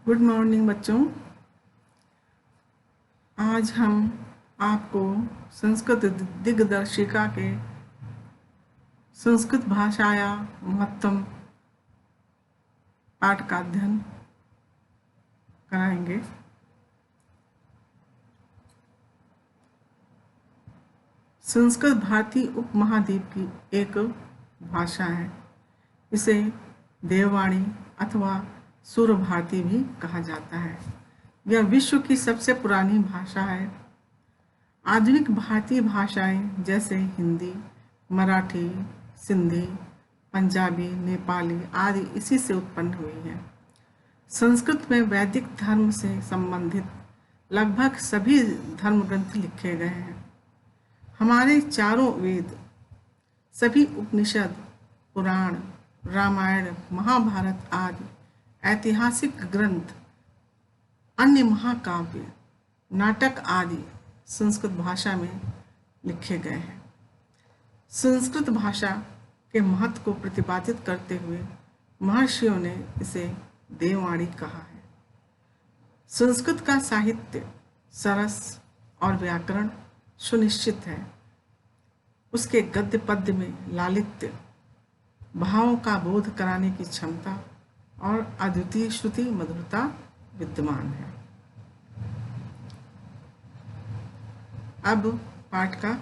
Good morning बच्चों। आज हम आपको संस्कृत दिग्दर्शिका के संस्कृत भाषाया महत्तम पाठ का अध्ययन कराएंगे। संस्कृत भारतीय उपमहाद्वीप की एक भाषा है। इसे देववाणी अथवा सुर भारती भी कहा जाता है। यह विश्व की सबसे पुरानी भाषा है। आधुनिक भारतीय भाषाएं जैसे हिंदी, मराठी, सिंधी, पंजाबी, नेपाली आदि इसी से उत्पन्न हुई हैं। संस्कृत में वैदिक धर्म से संबंधित लगभग सभी धर्म ग्रंथ लिखे गए हैं। हमारे चारों वेद, सभी उपनिषद, पुराण, रामायण, महाभारत आदि ऐतिहासिक ग्रंथ, अन्य महाकाव्य, नाटक आदि संस्कृत भाषा में लिखे गए हैं। संस्कृत भाषा के महत्व को प्रतिपादित करते हुए महर्षियों ने इसे देववाणी कहा है। संस्कृत का साहित्य सरस और व्याकरण सुनिश्चित है। उसके गद्य पद्य में लालित्य, भावों का बोध कराने की क्षमता और अद्वितीय श्रुति मधुरता विद्यमान है। अब पाठ का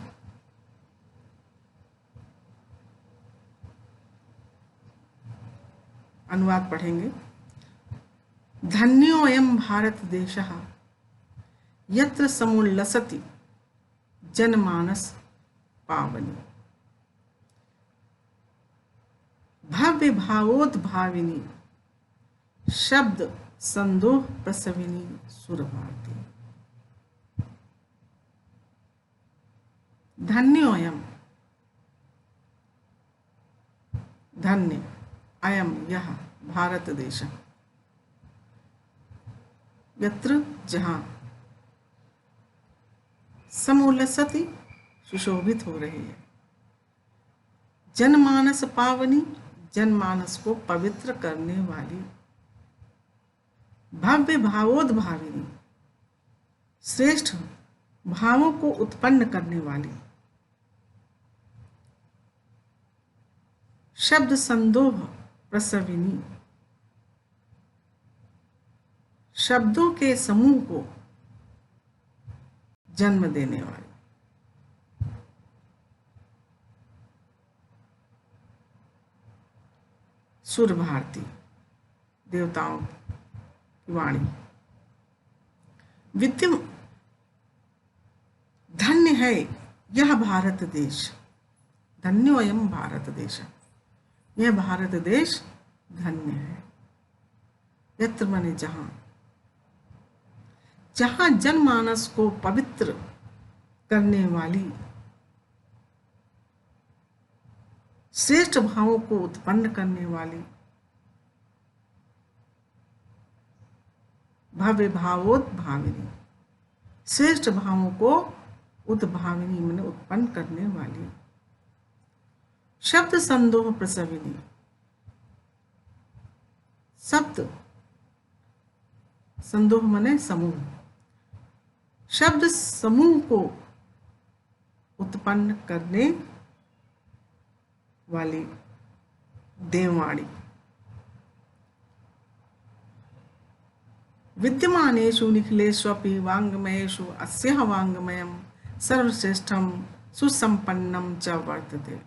अनुवाद पढ़ेंगे। धन्योऽयं भारत देशः यत्र समुल्लसति जनमानस पावनी, भव्य भावोद्भाविनी शब्द संदोह प्रसविनी सुरभारती। धन्योऽयं, धन्य, अयम यह, भारत देश, यत्र जहाँ, समुल्लसति सुशोभित हो रही है, जनमानस पावनी जनमानस को पवित्र करने वाली, भव्य भावोद्भाविनी श्रेष्ठ भावों को उत्पन्न करने वाली, शब्द संदोह प्रसविनी शब्दों के समूह को जन्म देने वाली, सुर भारती देवताओं की वाणी। विद्यम, धन्य है यह भारत देश, धन्योऽयं भारत देश, यह भारत देश धन्य है। यत्र माने जहाँ, जहाँ जनमानस को पवित्र करने वाली, श्रेष्ठ भावों को उत्पन्न करने वाली, भव्य भावोद्भाविनी श्रेष्ठ भावों को उद्भाविनी माने उत्पन्न करने वाली, शब्द संदोह प्रसविनी शब्द संदोह माने समूह, शब्द समूह को उत्पन्न करने वाली देववाणी। विद्यमानेषु निखिलेष्वपि वाङ्मयेषु अस्याः वाङ्मयं सर्वश्रेष्ठं सुसंपन्नं च वर्तते।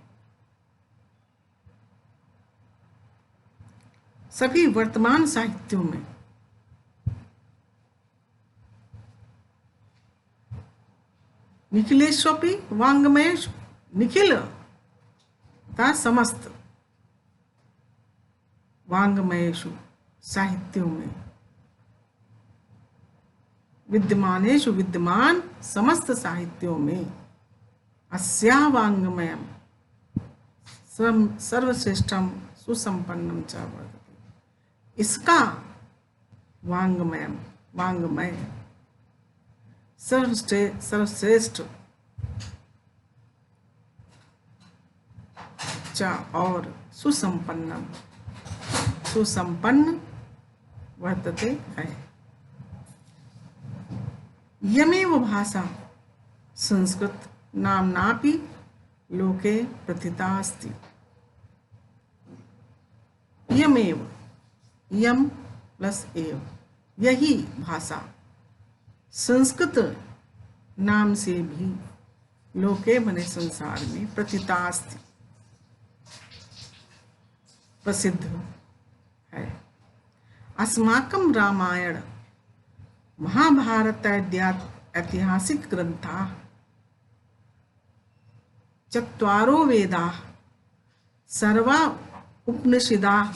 सभी वर्तमान साहित्यों में निखिलेष्वपि वाङ्मयेषु, निखिल था समस्त, वाङ्मयेषु साहित्यों में, विद्यमानेषु विद्यमान समस्त साहित्यों में, अस्याः वाङ्मयं सर्वश्रेष्ठम सुसंपन्नम च वर्तते, इसका वाङ्मयम वाङ्मय सर्वश्रेष्ठ च और सुसंपन्न वर्तते है। यमेव भाषा संस्कृत नाम्नापि लोके प्रथिता अस्ति। यमेव, यम प्लस एव, यही भाषा संस्कृत नाम से भी लोके बने संसार में प्रथिता अस्ति, प्रसिद्ध है। अस्माकं रामायण महाभारत ऐतिहासिक ग्रंथाः चत्वारो वेदाः सर्वा उपनिषदाः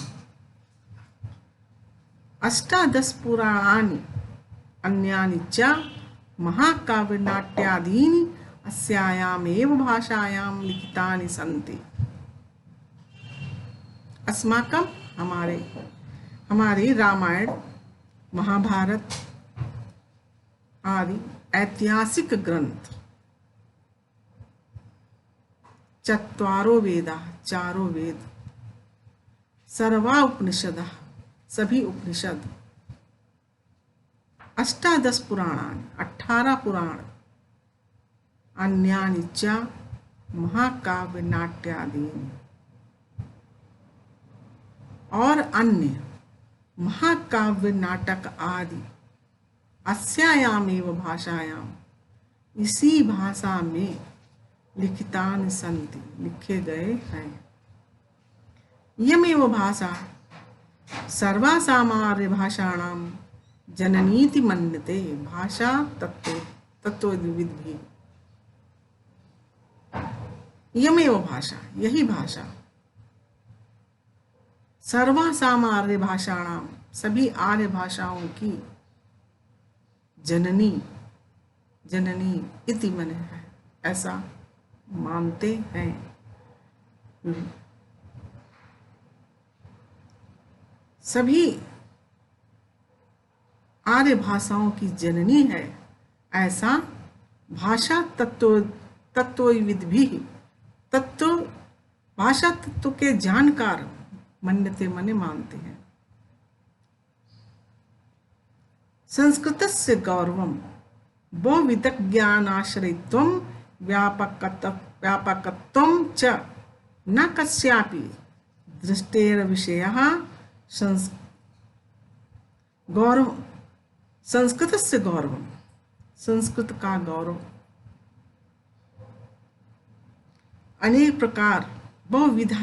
अष्टादश पुराणानि अन्यानि च महाकाव्यनाट्यादीनि अस्यायामेव भाषायां लिखितानि सन्ति। अस्माकं हमारे रामायण महाभारत आदि ऐतिहासिक ग्रंथ, चत्वारो वेदाः चारों वेद, सर्वा उपनिषदाः सभी उपनिषद, अष्टादश पुराणानि 18 पुराण, अन्यानि च महाकाव्य नाट्यादीनि और अन्य महाकाव्य नाटक आदि अस्यायामेव भाषायाम इसी भाषा में लिखितानि सन्ति लिखे गए हैं। यमेव भाषा सर्वासामान्य भाषाणां जननीति मन्यते। भाषा तत्त्वविद्भिः। यमेव भाषा, यही भाषा सर्वासामान्य भाषाणां सभी आर्य भाषाओं की जननी इति मन है, ऐसा मानते हैं। सभी आर्य भाषाओं की जननी है, ऐसा भाषा तत्त्वविद भी भाषा तत्व के जानकार मन्यते मने मानते हैं। संस्कृतस्य गौरवं बहुविधज्ञानाश्रयित्वं व्यापकत्वं च न कस्यापि दृष्टेर्विषयः। गौरव संस्कृतस्य गौरवं, संस्कृत का गौरव अनेक प्रकार बहुविध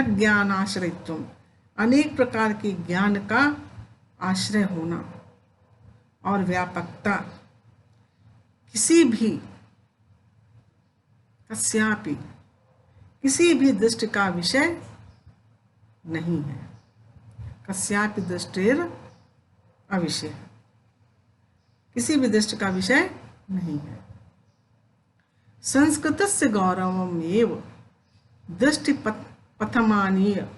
ज्ञानाश्रयित्व, अनेक प्रकार के ज्ञान का आश्रय होना और व्यापकता किसी भी कस्यापि किसी भी दृष्टि का विषय नहीं है। कस्यापि दृष्टेर अविषय, किसी भी दृष्टि का विषय नहीं है। संस्कृतस्य गौरवम् एव दृष्टिपथमानीय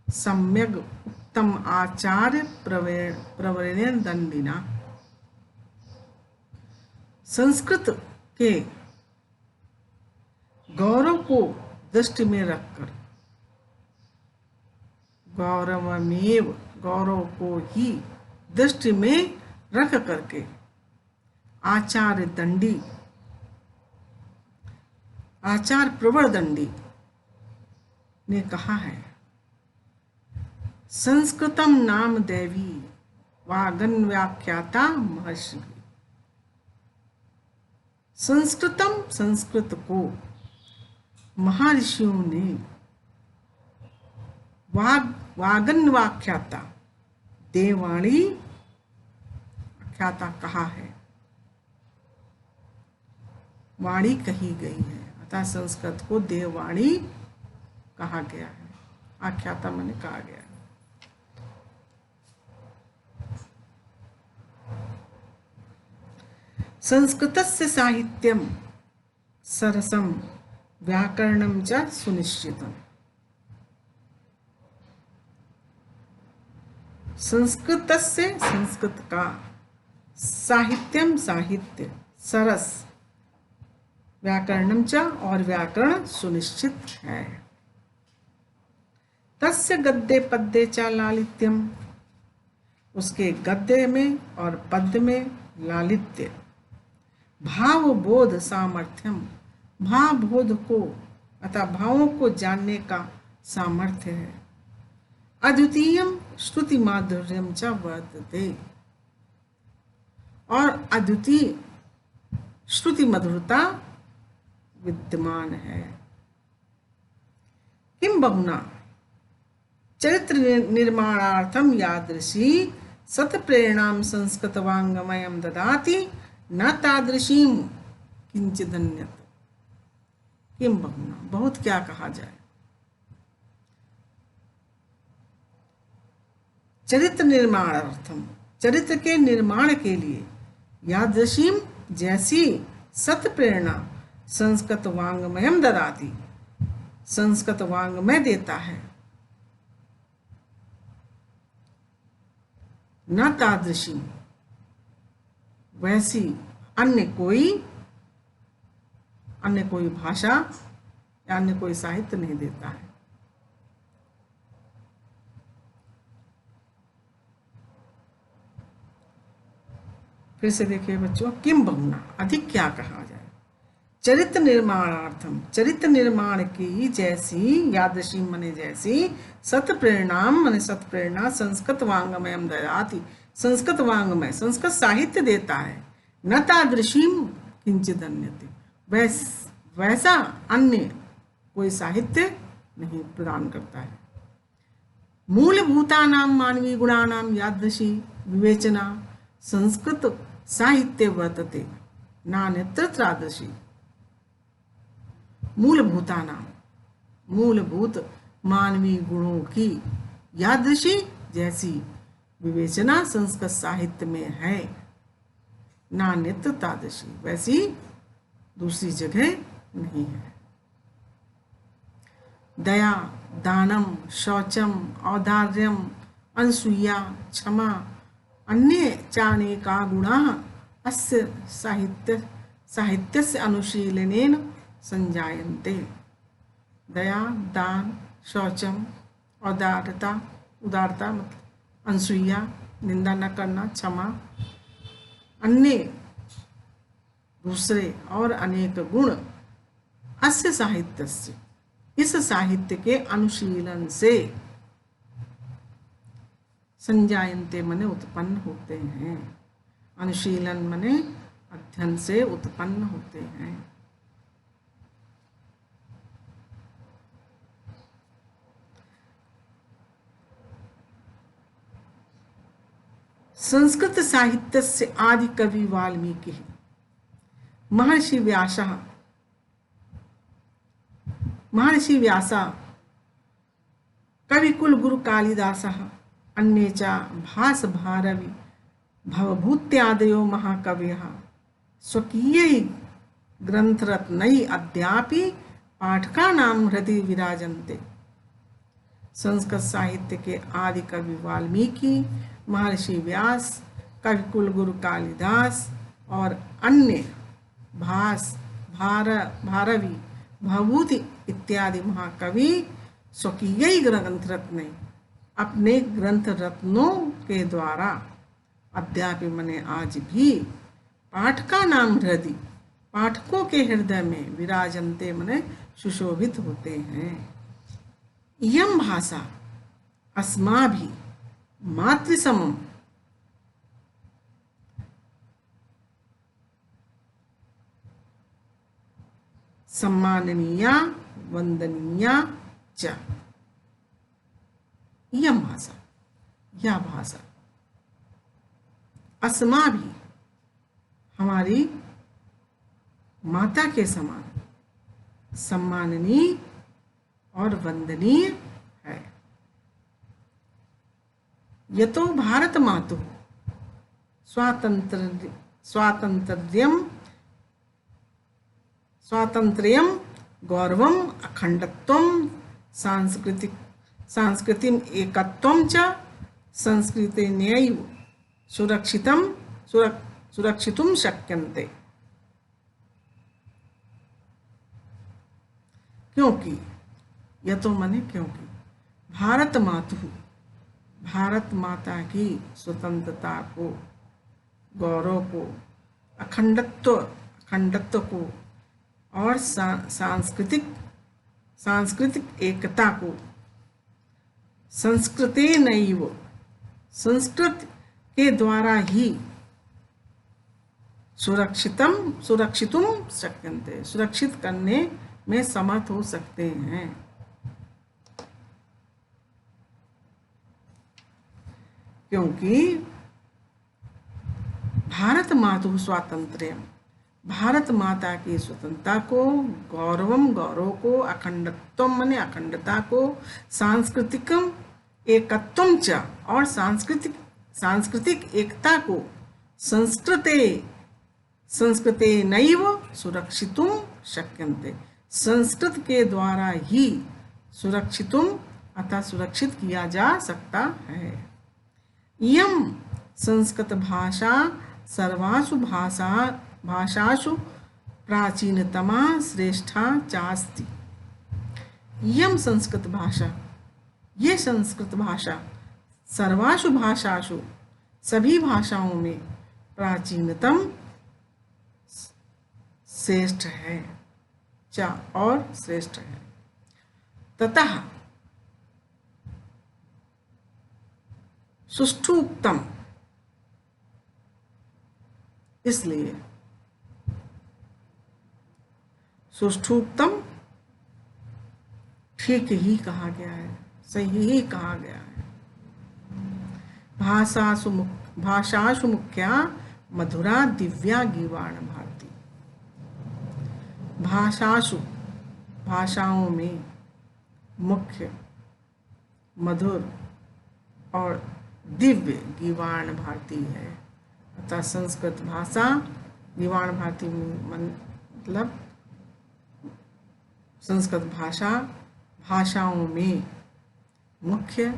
सम्यग् उत्तम आचार्य प्रवरेण दंडिना। संस्कृत के गौरव को दृष्टि में रखकर, गौरवमेव, गौरव को ही दृष्टि में रख करके आचार्य दंडी, आचार्य प्रवर दंडी ने कहा है, संस्कृतम नाम देवी वागन व्याख्याता महर्षि। संस्कृतम, संस्कृत को महर्षियों ने वागन व्याख्याता, देववाणी आख्याता कहा है, वाणी कही गई है, अतः संस्कृत को देववाणी कहा गया है। आख्याता मैंने कहा गया है। संस्कृतस्य साहित्यम सरसम व्याकरणम च सुनिश्चितम्। संस्कृतस्य, संस्कृत का, साहित्यम साहित्य, सरस व्याकरणम च और व्याकरण सुनिश्चित है। तस्य गद्ये पद्ये च लालित्यम, उसके गद्य में और पद्य में लालित्य, भाव बोध सामर्थ्यम, भाव बोध को अथवा भावों को जानने का सामर्थ्य है। अद्वितीयम श्रुति माधुर्यम च वर्तते, और अद्वितीय श्रुति मधुरता विद्यमान है। किम बहुना चरित्र निर्माणार्थम यादृशी सत्प्रेरणां संस्कृतवाङ्मयं ददाति न तादृशीं किंचिदन्यत्। किम बहुना, बहुत क्या कहा जाए। चरित्र निर्माणार्थम, चरित्र के निर्माण के लिए, यादृशीम जैसी सत्प्रेरणा संस्कृत वाङ्मयम ददाति, संस्कृत वाङ्मय देता है, न तादृशी वैसी अन्य कोई भाषा या अन्य कोई साहित्य नहीं देता है। फिर से देखिए बच्चों, किम बहुना, अधिक क्या कहा जाए। चरित्र निर्माणार्थम, चरित्र निर्माण की जैसी, यादृशी मने जैसी, सत्प्रेरणाम मने सत्प्रेरणा, संस्कृत वाङ्मयम ददाति, संस्कृत वाङ्मय संस्कृत साहित्य देता है, न तादृशीम किंचिद अन्यते, वैसा अन्य कोई साहित्य नहीं प्रदान करता है। मूलभूतानां मानवीय गुणानां यादृशी विवेचना संस्कृत साहित्य वर्तते, नान्यत्र तादृशी। मूलभूतानां, मूलभूत मानवीय गुणों की यादृशी जैसी विवेचना संस्कृत साहित्य में है, नान्यत्र तादृशी, वैसी दूसरी जगह नहीं है। दया, दानम, शौचम, औदार्यम, अनसूया, क्षमा, अन्ये चानेका गुणाः अस्य साहित्यस्य अनुशीलनेन संजायन्ते। दया, दान, शौचम, उदारता मतलब अनसूया, निंदा न करना, क्षमा, अन्य दूसरे और अनेक गुण, अस्य साहित्यस्य, इस साहित्य के अनुशीलन से, संजायन्ते मने उत्पन्न होते हैं, अनुशीलन मने अध्ययन से उत्पन्न होते हैं। संस्कृत साहित्यस्य आदि कवि वाल्मीकि, महर्षि व्यासा, कविकुल गुरु कालिदासः, अन्ये च भास भारवी भवभूत्यादयो महाकवयः स्वकीयै ग्रंथरत्नै अद्यापि पाठकानां हृदि विराजन्ते। संस्कृत साहित्य के आदि कवि वाल्मीकि, महर्षि व्यास, कविकुल गुरु कालिदास और अन्य भास, भारवी, भवभूति इत्यादि महाकवि स्वकीय ग्रंथ रत्न, अपने ग्रंथ रत्नों के द्वारा, अद्यापि मने आज भी, पाठका नाम हृदय, पाठकों के हृदय में, विराजन्ते मने सुशोभित होते हैं। इयं भाषा अस्माभि मातृसमम् सम्माननीया वंदनीया च। यह भाषा, यह भाषा अस्माभि, हमारी माता के समान सम्माननीय और वंदनीय है। यतो भारत मातु स्वातंत्र्यम गौरवम अखंडत्वम सांस्कृतिम एकत्वम च संस्कृतेनैव सुरक्षितुम शक्यन्ते। क्योंकि, यतो मने क्योंकि, भारत मातु, भारत माता की स्वतंत्रता को, गौरव को, अखंडत्व को और सांस्कृतिक एकता को संस्कृतेनैव, संस्कृत के द्वारा ही सुरक्षितुम शक्यन्ते, सुरक्षित करने में समर्थ हो सकते हैं। क्योंकि भारत मातु स्वातंत्र्यम, भारत माता की स्वतंत्रता को, गौरव को, अखंडत्वम माने अखंडता को, सांस्कृतिकम एकत्वम च और सांस्कृतिक एकता को संस्कृते नैव सुरक्षितुम शक्यन्ते, संस्कृत के द्वारा ही सुरक्षितुम अतः सुरक्षित किया जा सकता है। इयं संस्कृत भाषा सर्वासु भाषासु प्राचीनतमा श्रेष्ठा चास्ति। इयं संस्कृत भाषा, ये संस्कृत भाषा सर्वासु भाषासु सभी भाषाओं में प्राचीनतम श्रेष्ठ है, चा और श्रेष्ठ है। ततः सुष्ठुक्तम, इसलिए सुष्ठुक्तम ठीक ही कहा गया है, सही ही कहा गया है। भाषासु मुख्या मधुरा दिव्या गीवाण भारती, भाषाओं में मुख्य, मधुर और दिव्य गीवाण भारती है। अतः संस्कृत भाषा गीवाण भारती मतलब संस्कृत भाषाओं में मुख्य,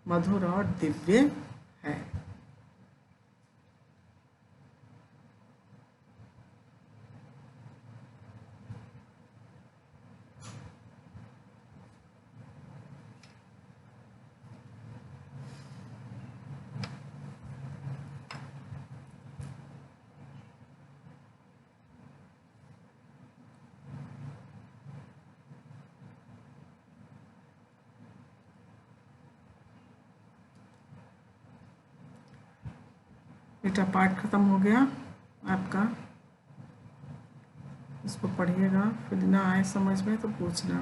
मधुर और दिव्य है। बेटा पाठ खत्म हो गया आपका, इसको पढ़िएगा, फिर ना आए समझ में तो पूछना।